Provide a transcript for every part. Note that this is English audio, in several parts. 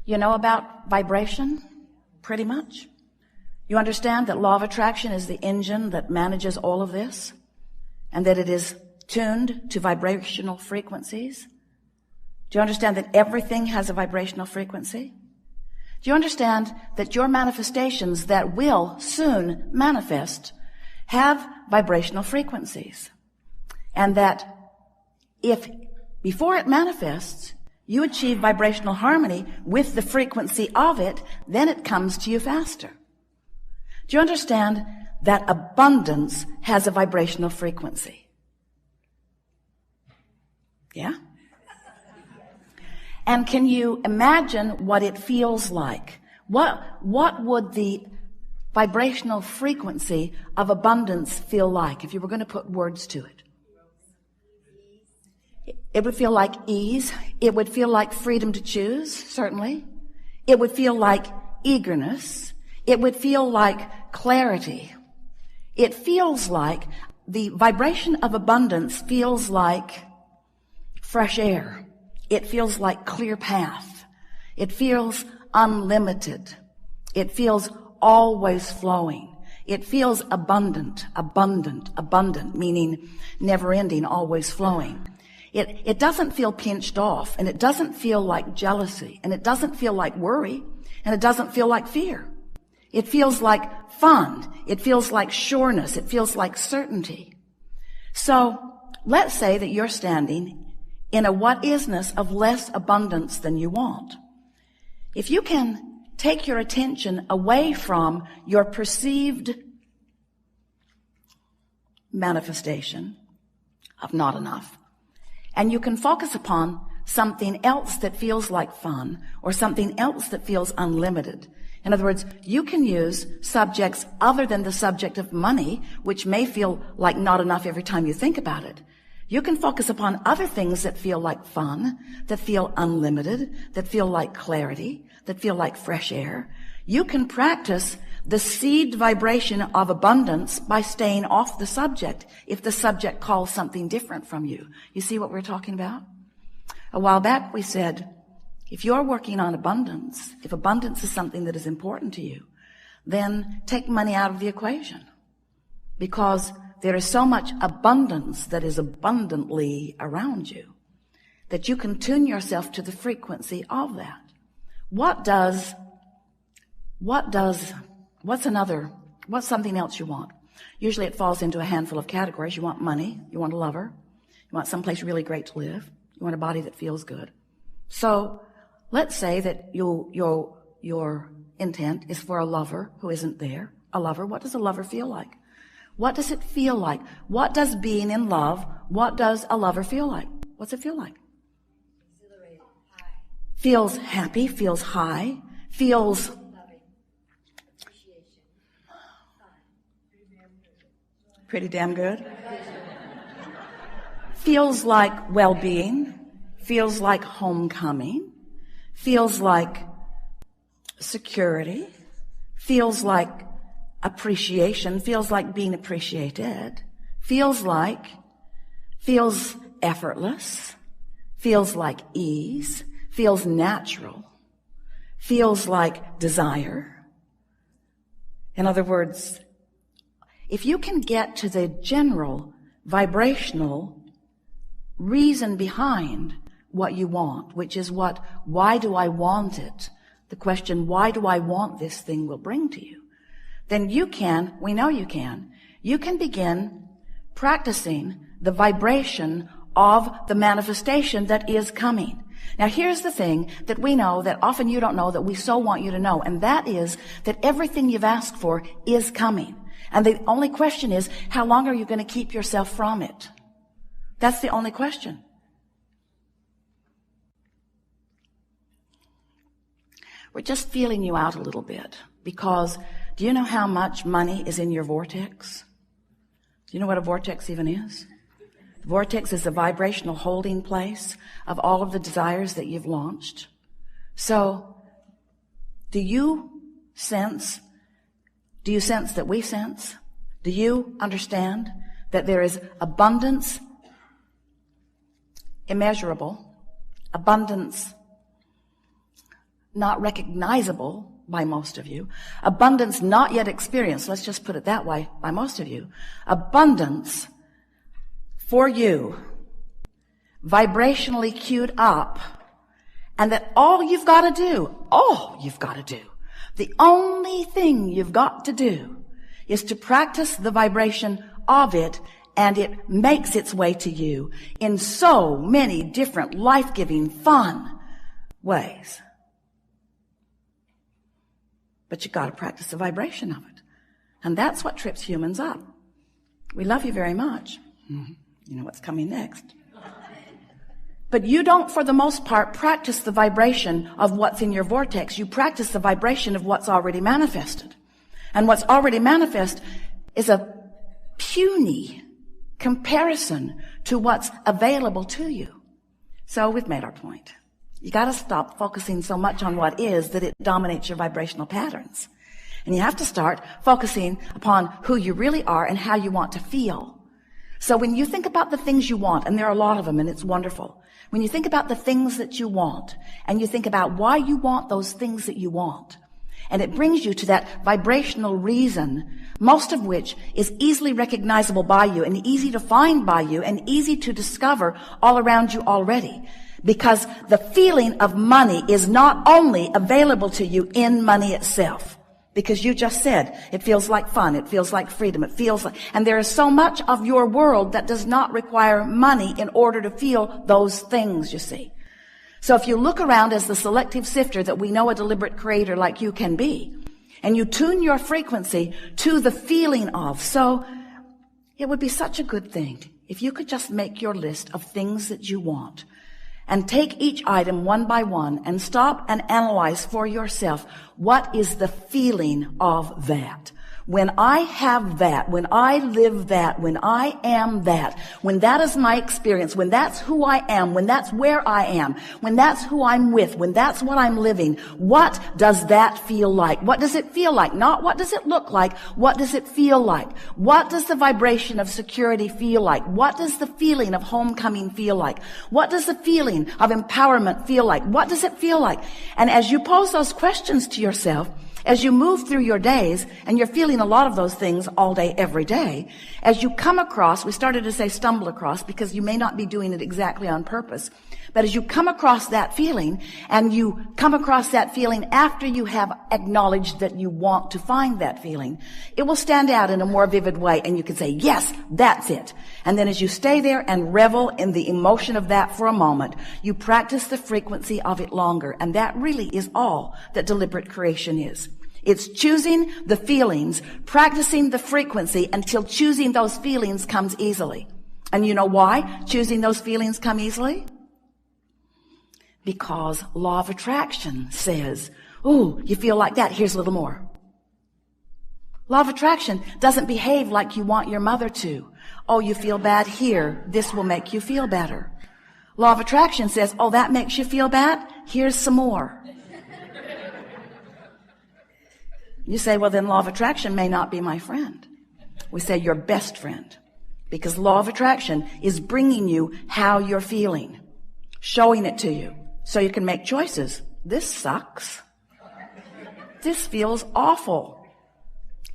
You know about vibration, pretty much. You understand that law of attraction is the engine that manages all of this, and that it is tuned to vibrational frequencies. Do you understand that everything has a vibrational frequency? Do you understand that your manifestations that will soon manifest have vibrational frequencies? And that if before it manifests, you achieve vibrational harmony with the frequency of it, then it comes to you faster. Do you understand that abundance has a vibrational frequency? Yeah? And can you imagine what it feels like? What would the vibrational frequency of abundance feel like if you were going to put words to it? It would feel like ease. It would feel like freedom to choose, certainly. It would feel like eagerness. It would feel like clarity. It feels like the vibration of abundance feels like fresh air. It feels like clear path. It feels unlimited. It feels always flowing. It feels abundant, meaning never ending, always flowing. It doesn't feel pinched off, and it doesn't feel like jealousy, and it doesn't feel like worry, and it doesn't feel like fear. It feels like fun. It feels like sureness. It feels like certainty. So let's say that you're standing in a what-isness of less abundance than you want. If you can take your attention away from your perceived manifestation of not enough, and you can focus upon something else that feels like fun, or something else that feels unlimited. In other words, you can use subjects other than the subject of money, which may feel like not enough every time you think about it. You can focus upon other things that feel like fun, that feel unlimited, that feel like clarity, that feel like fresh air. You can practice the seed vibration of abundance by staying off the subject if the subject calls something different from you. You see what we're talking about? A while back we said, if you're working on abundance, if abundance is something that is important to you, then take money out of the equation, because there is so much abundance that is abundantly around you that you can tune yourself to the frequency of that. What's something else you want? Usually it falls into a handful of categories. You want money, you want a lover, you want someplace really great to live, you want a body that feels good. So let's say that your intent is for a lover who isn't there. A lover, what does a lover feel like? What does it feel like? What does being in love, what does a lover feel like? What's it feel like? Exhilarated, high. Feels happy, feels high, feels Loving. Appreciation. pretty damn good. Feels like well-being, feels like homecoming, feels like security, feels like appreciation, feels like being appreciated, feels effortless, feels like ease, feels natural, feels like desire. In other words, if you can get to the general vibrational reason behind what you want, which is why do I want it? The question, why do I want this thing, will bring to you. Then we know you can begin practicing the vibration of the manifestation that is coming. Now here's the thing that we know that often you don't know, that we so want you to know, and that is that everything you've asked for is coming. And the only question is, how long are you going to keep yourself from it? That's the only question. We're just feeling you out a little bit, because do you know how much money is in your vortex? Do you know what a vortex even is? The vortex is the vibrational holding place of all of the desires that you've launched. So, do you sense that we sense? Do you understand that there is abundance, immeasurable, abundance not recognizable by most of you, abundance not yet experienced, let's just put it that way, by most of you, abundance for you, vibrationally queued up, and that all you've got to do, the only thing you've got to do is to practice the vibration of it, and it makes its way to you in so many different life-giving, fun ways. But you've got to practice the vibration of it. And that's what trips humans up. We love you very much. You know what's coming next. But you don't, for the most part, practice the vibration of what's in your vortex. You practice the vibration of what's already manifested. And what's already manifest is a puny comparison to what's available to you. So we've made our point. You got to stop focusing so much on what is that it dominates your vibrational patterns. And you have to start focusing upon who you really are and how you want to feel. So when you think about the things you want, and there are a lot of them and it's wonderful, when you think about the things that you want and you think about why you want those things that you want, and it brings you to that vibrational reason, most of which is easily recognizable by you and easy to find by you and easy to discover all around you already. Because the feeling of money is not only available to you in money itself. Because you just said, it feels like fun, it feels like freedom, it feels like, and there is so much of your world that does not require money in order to feel those things, you see. So if you look around as the selective sifter that we know a deliberate creator like you can be, and you tune your frequency to the feeling of, so it would be such a good thing if you could just make your list of things that you want and take each item one by one and stop and analyze for yourself, what is the feeling of that? When I have that, when I live that, when I am that, when that is my experience, when that's who I am, when that's where I am, when that's who I'm with, when that's what I'm living, what does that feel like? What does it feel like? Not what does it look like? What does it feel like? What does the vibration of security feel like? What does the feeling of homecoming feel like? What does the feeling of empowerment feel like? What does it feel like? And as you pose those questions to yourself, as you move through your days, and you're feeling a lot of those things all day, every day, as you come across, we started to say stumble across because you may not be doing it exactly on purpose, but as you come across that feeling, and you come across that feeling after you have acknowledged that you want to find that feeling, it will stand out in a more vivid way, and you can say, yes, that's it. And then as you stay there and revel in the emotion of that for a moment, you practice the frequency of it longer, and that really is all that deliberate creation is. It's choosing the feelings, practicing the frequency until choosing those feelings comes easily. And you know why choosing those feelings come easily? Because law of attraction says, ooh, you feel like that, here's a little more. Law of attraction doesn't behave like you want your mother to. Oh, you feel bad here, this will make you feel better. Law of attraction says, oh, that makes you feel bad, here's some more. You say, well, then law of attraction may not be my friend. We say your best friend, because law of attraction is bringing you how you're feeling, showing it to you so you can make choices. This sucks. This feels awful.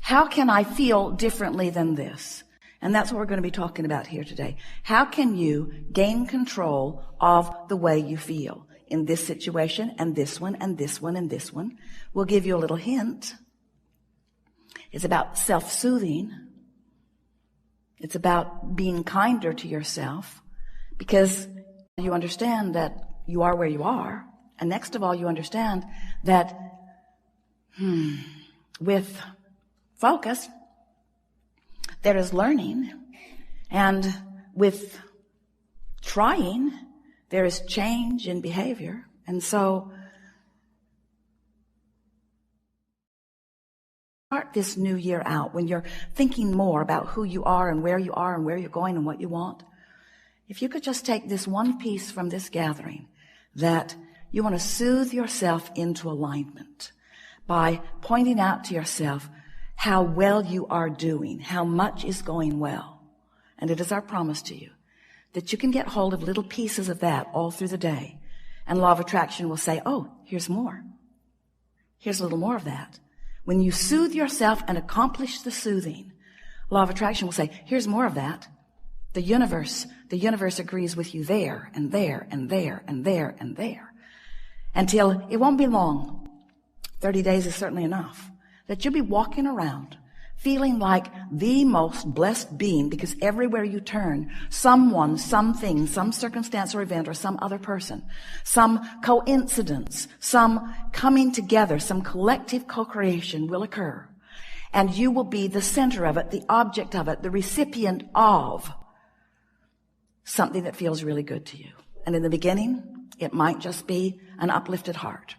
How can I feel differently than this? And that's what we're going to be talking about here today. How can you gain control of the way you feel in this situation and this one and this one and this one? We'll give you a little hint. It's about self-soothing. It's about being kinder to yourself, because you understand that you are where you are. And next of all, you understand that with focus, there is learning. And with trying, there is change in behavior. And so start this new year out when you're thinking more about who you are and where you're going and what you want. If you could just take this one piece from this gathering, that you want to soothe yourself into alignment by pointing out to yourself how well you are doing, how much is going well. And it is our promise to you that you can get hold of little pieces of that all through the day. And law of attraction will say, oh, here's more. Here's a little more of that. When you soothe yourself and accomplish the soothing, law of attraction will say, here's more of that. The universe agrees with you there and there and there and there and there. Until it won't be long, 30 days is certainly enough, that you'll be walking around feeling like the most blessed being, because everywhere you turn, someone, something, some circumstance or event or some other person, some coincidence, some coming together, some collective co-creation will occur. And you will be the center of it, the object of it, the recipient of something that feels really good to you. And in the beginning, it might just be an uplifted heart.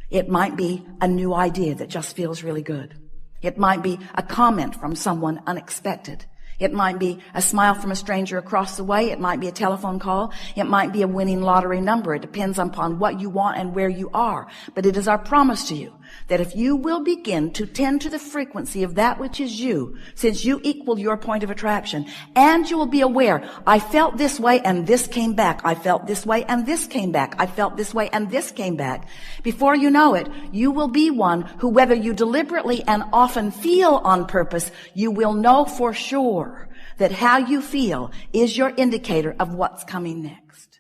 It might be a new idea that just feels really good. It might be a comment from someone unexpected. It might be a smile from a stranger across the way. It might be a telephone call. It might be a winning lottery number. It depends upon what you want and where you are. But it is our promise to you that if you will begin to tend to the frequency of that which is you, since you equal your point of attraction, and you will be aware, I felt this way and this came back. I felt this way and this came back. I felt this way and this came back. Before you know it, you will be one who, whether you deliberately and often feel on purpose, you will know for sure that how you feel is your indicator of what's coming next.